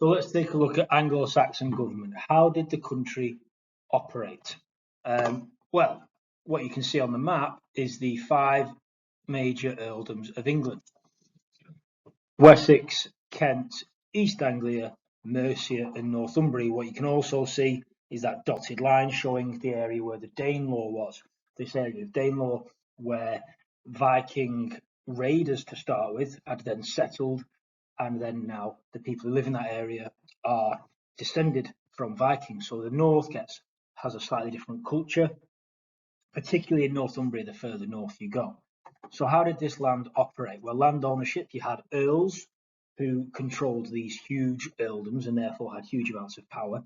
So let's take a look at Anglo Saxon government. How did the country operate? Well, what you can see on the map is the 5 major earldoms of England: Wessex, Kent, East Anglia, Mercia, and Northumbria. What you can also see is that dotted line showing the area where the Danelaw was. This area of Danelaw, where Viking raiders to start with had then settled, and then now the people who live in that area are descended from Vikings. So the north has a slightly different culture, particularly in Northumbria the further north you go. So how did this land operate? Well, land ownership, you had earls who controlled these huge earldoms and therefore had huge amounts of power.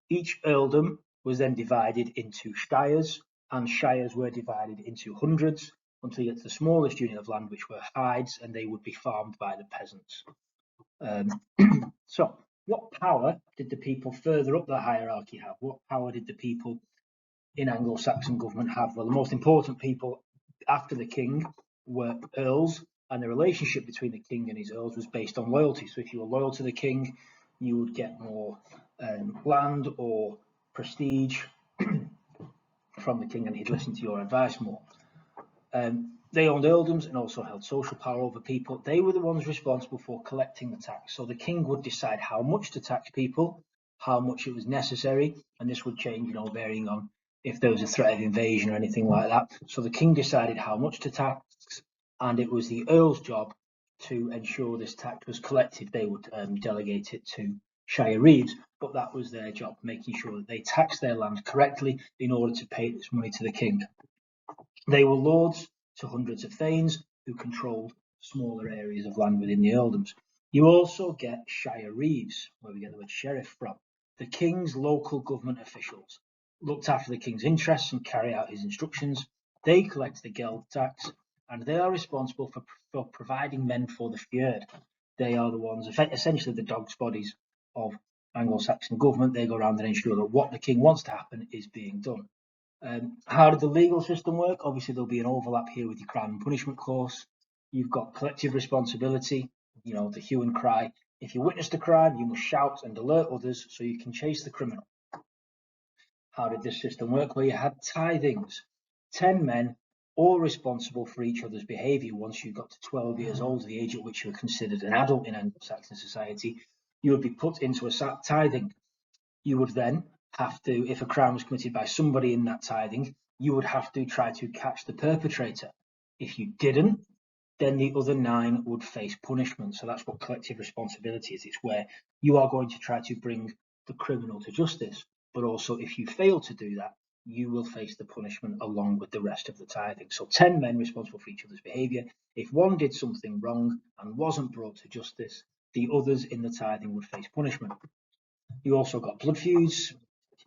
Each earldom was then divided into shires, and shires were divided into hundreds until you get to the smallest unit of land, which were hides, and they would be farmed by the peasants. So what power did the people further up the hierarchy have? What power did the people in Anglo-Saxon government have? Well, the most important people after the king were earls, and the relationship between the king and his earls was based on loyalty. So if you were loyal to the king, you would get more land or prestige from the king, and he'd listen to your advice more. They owned earldoms and also held social power over people. They were the ones responsible for collecting the tax. So the king would decide how much to tax people, how much it was necessary, and this would change, varying on if there was a threat of invasion or anything like that. So the king decided how much to tax, and it was the earl's job to ensure this tax was collected. They would delegate it to shire reeves, but that was their job, making sure that they taxed their land correctly in order to pay this money to the king. They were lords to hundreds of thanes who controlled smaller areas of land within the earldoms. You also get shire reeves, where we get the word sheriff from. The king's local government officials looked after the king's interests and carry out his instructions. They collect the geld tax, and they are responsible for providing men for the fjord. They are the ones, essentially the dog's bodies of Anglo-Saxon government. They go around and ensure that what the king wants to happen is being done. How did the legal system work? Obviously, there'll be an overlap here with your crime and punishment clause. You've got collective responsibility, the hue and cry. If you witnessed a crime, you must shout and alert others so you can chase the criminal. How did this system work? Well, you had tithings. 10 men, all responsible for each other's behaviour. Once you got to 12 years old, the age at which you were considered an adult in Anglo-Saxon society, you would be put into a tithing. You would then have to, if a crime was committed by somebody in that tithing, you would have to try to catch the perpetrator. If you didn't, then the other 9 would face punishment. So that's what collective responsibility is. It's where you are going to try to bring the criminal to justice, but also if you fail to do that, you will face the punishment along with the rest of the tithing. So 10 men responsible for each other's behaviour. If one did something wrong and wasn't brought to justice, the others in the tithing would face punishment. You also got blood feuds,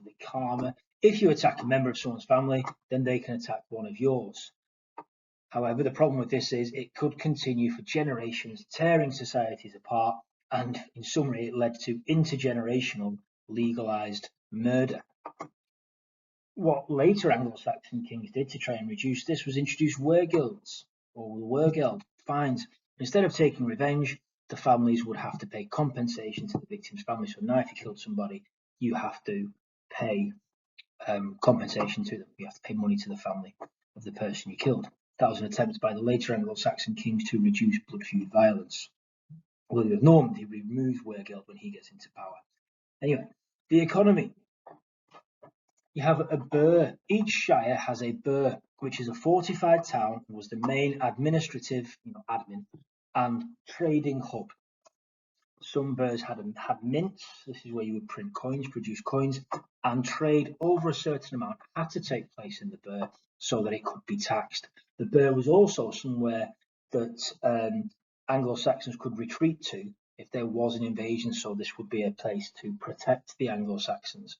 the karma. If you attack a member of someone's family, then they can attack one of yours. However, the problem with this is it could continue for generations, tearing societies apart, and in summary, it led to intergenerational legalized murder. What later Anglo-Saxon kings did to try and reduce this was introduce wergilds, or wergeld, fines. Instead of taking revenge, the families would have to pay compensation to the victim's family. So now if you killed somebody, you have to pay compensation to them. You have to pay money to the family of the person you killed. That was an attempt by the later Anglo-Saxon kings to reduce blood feud violence. William of Normandy removed wergeld when he gets into power. Anyway, the economy. You have a burh. Each shire has a burh, which is a fortified town and was the main administrative, admin and trading hub. Some burhs had mints. This is where you would print coins, produce coins, and trade over a certain amount had to take place in the burh so that it could be taxed. The burh was also somewhere that Anglo-Saxons could retreat to if there was an invasion. So this would be a place to protect the Anglo-Saxons.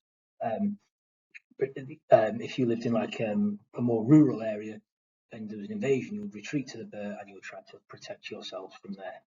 If you lived in a more rural area and there was an invasion, you would retreat to the burh and you would try to protect yourselves from their